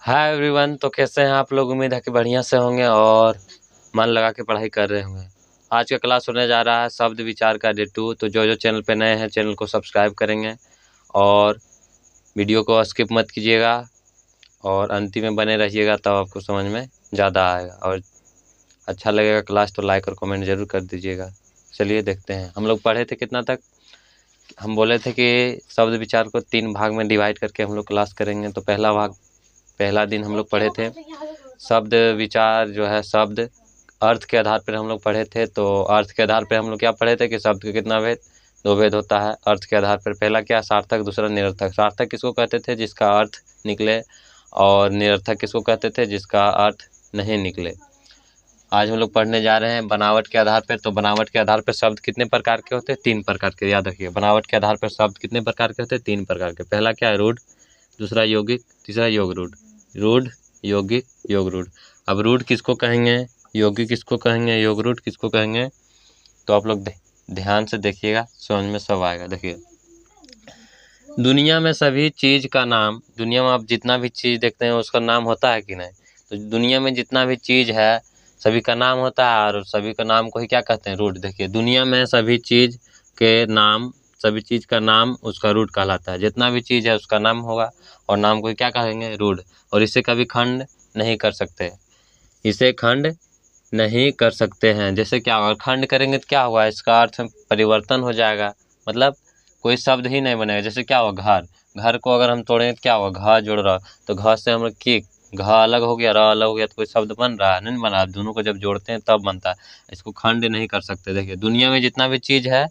Hi everyone. तो कैसे हैं आप लोग? उम्मीद है कि बढ़िया से होंगे और मन लगा के पढ़ाई कर रहे होंगे। आज का क्लास होने जा रहा है शब्द विचार का डे 2। तो जो चैनल पे नए हैं चैनल को सब्सक्राइब करेंगे और वीडियो को स्किप मत कीजिएगा और अंतिम में बने रहिएगा, तब आपको समझ में ज़्यादा आएगा और अच्छा लगेगा क्लास तो लाइक और कमेंट ज़रूर कर दीजिएगा। चलिए देखते हैं हम लोग पढ़े थे कितना तक। हम बोले थे कि शब्द विचार को 3 भाग में डिवाइड करके हम लोग क्लास करेंगे। तो पहला दिन हम लोग पढ़े थे शब्द विचार जो है शब्द अर्थ के आधार पर हम लोग पढ़े थे। तो अर्थ के आधार पर हम लोग क्या पढ़े थे कि शब्द के कितना भेद? 2 भेद होता है अर्थ के आधार पर। पहला क्या? सार्थक, दूसरा निरर्थक। सार्थक किसको कहते थे? जिसका अर्थ निकले। और निरर्थक किसको कहते थे? जिसका अर्थ नहीं निकले। आज हम लोग पढ़ने जा रहे हैं बनावट के आधार पर। तो बनावट के आधार पर शब्द कितने प्रकार के होते हैं? 3 प्रकार के। याद रखिए, बनावट के आधार पर शब्द कितने प्रकार के होते हैं? 3 प्रकार के। पहला क्या है? रूढ़, दूसरा यौगिक, तीसरा योग रूढ़। रूढ़, यौगिक, योग रूढ़। अब रूढ़ किसको कहेंगे, यौगिक किसको कहेंगे, योग रूढ़ किसको कहेंगे? तो आप लोग ध्यान से देखिएगा, समझ में सब आएगा। देखिए, दुनिया में सभी चीज़ का नाम, दुनिया में आप जितना भी चीज़ देखते हैं उसका नाम होता है कि नहीं? तो दुनिया में जितना भी चीज़ है सभी का नाम होता है और सभी का नाम को ही क्या कहते हैं? रूढ़। देखिए, दुनिया में सभी चीज़ के नाम, सभी चीज़ का नाम उसका रूढ़ कहलाता है। जितना भी चीज़ है उसका नाम होगा और नाम को क्या कहेंगे? रूढ़। और इसे कभी खंड नहीं कर सकते, इसे खंड नहीं कर सकते हैं। जैसे क्या होगा? खंड करेंगे तो क्या होगा? इसका अर्थ परिवर्तन हो जाएगा, मतलब कोई शब्द ही नहीं बनेगा। जैसे क्या होगा? घर, घर को अगर हम तोड़ेंगे तो क्या होगा? घ जुड़ रहा, तो घ से हम लोग की घ अलग हो गया, र अलग हो गया, तो कोई शब्द बन रहा है? नहीं बन रहा। दोनों को जब जोड़ते हैं तब बनता है। इसको खंड नहीं कर सकते। देखिए, दुनिया में जितना भी चीज़ है,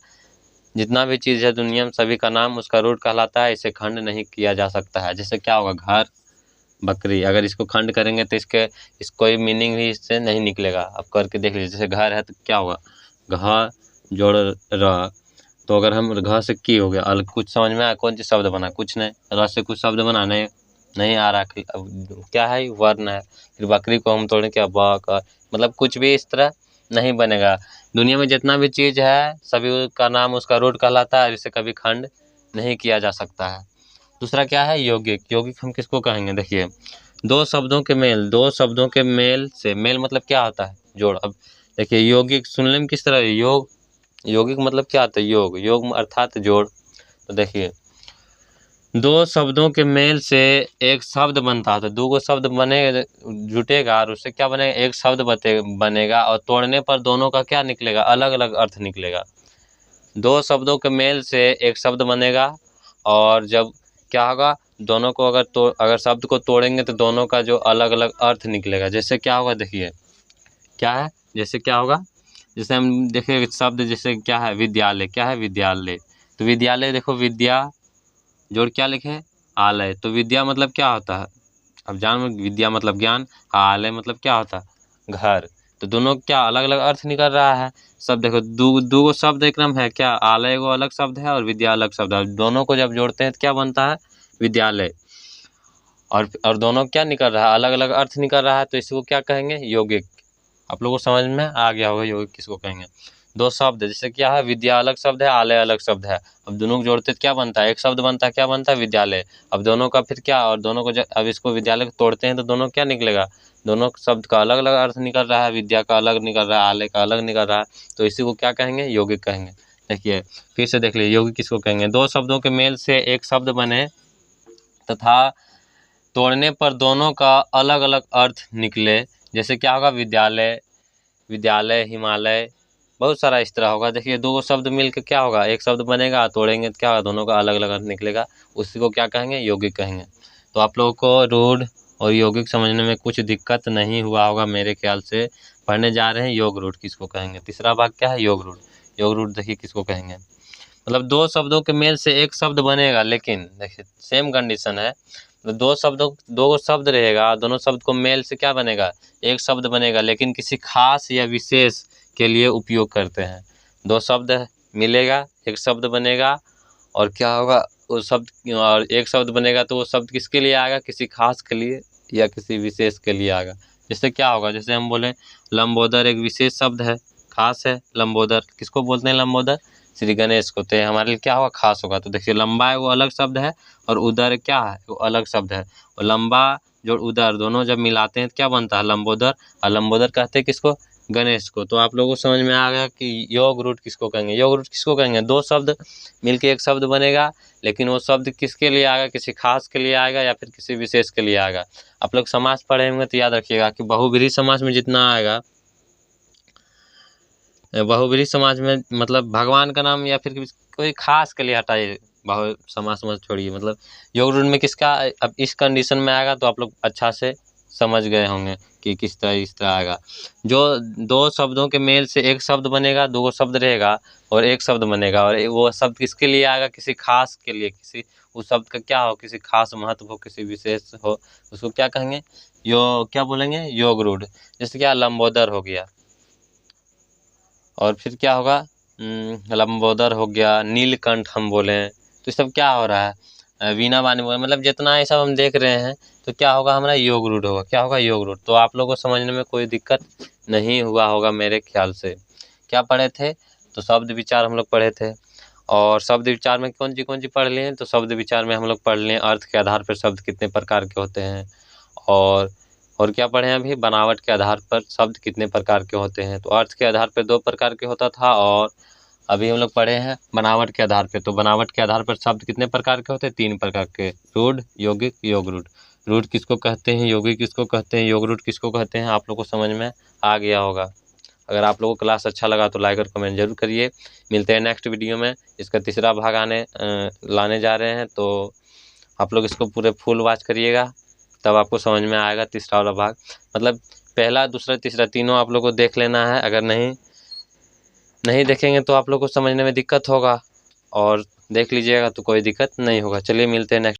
जितना भी चीज़ है दुनिया में सभी का नाम उसका रूढ़ कहलाता है। इसे खंड नहीं किया जा सकता है। जैसे क्या होगा? घर, बकरी, अगर इसको खंड करेंगे तो इसको कोई मीनिंग भी इससे नहीं निकलेगा। आप करके देख लीजिए। जैसे घर है तो क्या होगा? घ जोड़ र, तो अगर हम घ से की हो गया अलग, कुछ समझ में आया? कौन सी शब्द बना? कुछ नहीं। र से कुछ शब्द बना? नहीं आ रहा। अब क्या है? वर्ण है। फिर बकरी को हम तोड़े क्या? ब क, मतलब कुछ भी इस तरह नहीं बनेगा। दुनिया में जितना भी चीज़ है सभी का नाम उसका रूढ़ कहलाता है। इसे कभी खंड नहीं किया जा सकता है। दूसरा क्या है? यौगिक। यौगिक हम किसको कहेंगे? देखिए, दो शब्दों के मेल, दो शब्दों के मेल से, मेल मतलब क्या होता है? जोड़। अब देखिए, यौगिक सुनने में किस तरह? योग, यौगिक मतलब क्या होता है? योग, योग अर्थात जोड़। तो देखिए, दो शब्दों के मेल से एक शब्द बनता है। तो दो गो शब्द बने जुटेगा और उससे क्या बनेगा? एक शब्द बनेगा और तोड़ने पर दोनों का क्या निकलेगा? अलग अलग अर्थ निकलेगा। दो शब्दों के मेल से एक शब्द बनेगा और जब क्या होगा? दोनों को अगर शब्द को तोड़ेंगे तो दोनों का जो अलग अलग अर्थ निकलेगा। जैसे क्या होगा? देखिए, क्या है? जैसे क्या होगा? जैसे हम देखिए शब्द, जैसे क्या है? विद्यालय। क्या है? विद्यालय। तो विद्यालय देखो, विद्या जोड़ क्या लिखे? आलय। तो विद्या मतलब क्या होता है? अब जान, विद्या मतलब ज्ञान, आलय मतलब क्या होता है? घर। तो दोनों क्या अलग अलग अर्थ निकल रहा है। सब देखो, दो गो शब्द एकदम है क्या? आलय एगो अलग शब्द है और विद्या अलग शब्द है। दोनों को जब जोड़ते हैं तो क्या बनता है? विद्यालय। और दोनों क्या निकल रहा है? अलग अलग अर्थ निकल रहा है। तो इसको क्या कहेंगे? यौगिक। आप लोगों को समझ में आ गया होगा यौगिक किसको कहेंगे। दो शब्द, जैसे क्या है? विद्या अलग शब्द है, आलय अलग शब्द है। अब दोनों को जोड़ते तो क्या बनता है? एक शब्द बनता है। क्या बनता है? विद्यालय। अब दोनों का फिर क्या? और दोनों को अब इसको विद्यालय को तोड़ते हैं तो दोनों क्या निकलेगा? दोनों शब्द का अलग अलग अर्थ निकल रहा है। विद्या का अलग निकल रहा है, आलय का अलग निकल रहा है। तो इसी को क्या कहेंगे? यौगिक कहेंगे। देखिए, फिर से देख लीजिए, यौगिक किसको कहेंगे? दो शब्दों के मेल से एक शब्द बने तथा तोड़ने पर दोनों का अलग अलग अर्थ निकले। जैसे क्या होगा? विद्यालय, विद्यालय, हिमालय, बहुत सारा इस तरह होगा। देखिए, दो शब्द मिलकर क्या होगा? एक शब्द बनेगा, तोड़ेंगे तो क्या होगा? दोनों का अलग अलग अर्थ निकलेगा। उसी को क्या कहेंगे? यौगिक कहेंगे। तो आप लोगों को रूढ़ और यौगिक समझने में कुछ दिक्कत नहीं हुआ होगा मेरे ख्याल से। पढ़ने जा रहे हैं योग रूढ़ किसको कहेंगे। तीसरा भाग क्या है? योग रूढ़। योग रूढ़ देखिए किसको कहेंगे। मतलब दो शब्दों के मेल से एक शब्द बनेगा, लेकिन देखिए सेम कंडीशन है। तो दो शब्द रहेगा, दोनों शब्द को मेल से क्या बनेगा? एक शब्द बनेगा, लेकिन किसी खास या विशेष के लिए उपयोग करते हैं। दो शब्द मिलेगा, एक शब्द बनेगा और क्या होगा? वो शब्द, और एक शब्द बनेगा तो वो शब्द किसके लिए आएगा? किसी खास के लिए या किसी विशेष के लिए आएगा। जैसे क्या होगा? जैसे हम बोले लंबोदर एक विशेष शब्द है, खास है। लंबोदर किसको बोलते हैं? लंबोदर श्री गणेश को। तो हमारे लिए क्या होगा? खास होगा। तो देखिए, लंबा है वो अलग शब्द है और उदर क्या है? वो अलग शब्द है। और लंबा जोड़ उदर दोनों जब मिलाते हैं तो क्या बनता है? लंबोदर। और लंबोदर कहते हैं किसको? गणेश को। तो आप लोगों को समझ में आ गया कि योग रूट किसको कहेंगे। योग रूट किसको कहेंगे? दो शब्द मिलके एक शब्द बनेगा, लेकिन वो शब्द किसके लिए आएगा? किसी खास के लिए आएगा या फिर किसी विशेष के लिए आएगा। आप लोग समास पढ़े होंगे तो याद रखिएगा कि बहुब्रीहि समास में जितना आएगा, बहुब्रीहि समाज में मतलब भगवान का नाम या फिर कोई खास के लिए हटाइए, बहु समास मत छोड़िए। मतलब योग रूट में किसका अब इस कंडीशन में आएगा तो आप लोग अच्छा से समझ गए होंगे कि किस तरह इस तरह आएगा। जो दो शब्दों के मेल से एक शब्द बनेगा, दो शब्द रहेगा और एक शब्द बनेगा, और वो शब्द किसके लिए आएगा? किसी खास के लिए, किसी उस शब्द का क्या हो, किसी खास महत्व हो, किसी विशेष हो, उसको क्या कहेंगे? क्या बोलेंगे? योग रूट। जैसे क्या? लंबोदर हो गया, और फिर क्या होगा? लंबोदर हो गया, नीलकंठ हम बोलें तो सब क्या हो रहा है? वीणा वाणी बोले, मतलब जितना ये सब हम देख रहे हैं तो क्या होगा? हमारा योग रूट होगा। क्या होगा? योग रूट। तो आप लोगों को समझने में कोई दिक्कत नहीं हुआ होगा मेरे ख्याल से। क्या पढ़े थे? तो शब्द विचार हम लोग पढ़े थे, और शब्द विचार में कौन सी पढ़ लिए? तो शब्द विचार में हम लोग पढ़ लिए अर्थ के आधार पर शब्द कितने प्रकार के होते हैं, और क्या पढ़े हैं अभी? बनावट के आधार पर शब्द कितने प्रकार के होते हैं। तो अर्थ के आधार पर 2 प्रकार के होता था, और अभी हम लोग पढ़े हैं बनावट के आधार पे। तो बनावट के आधार पर शब्द कितने प्रकार के होते हैं? 3 प्रकार के। रूढ़, यौगिक, योग रूढ़। रूढ़ किसको कहते हैं? यौगिक किसको कहते हैं? योग रूढ़ किसको कहते हैं? आप लोग को समझ में आ गया होगा। अगर आप लोगों को क्लास अच्छा लगा तो लाइक और कमेंट जरूर करिए। मिलते हैं नेक्स्ट वीडियो में। इसका तीसरा भाग लाने जा रहे हैं, तो आप लोग इसको पूरे फुल वॉच करिएगा, तब आपको समझ में आएगा तीसरा वाला भाग। मतलब पहला, दूसरा, तीसरा तीनों आप लोग को देख लेना है। अगर नहीं देखेंगे तो आप लोग को समझने में दिक्कत होगा, और देख लीजिएगा तो कोई दिक्कत नहीं होगा। चलिए मिलते हैं नेक्स्ट।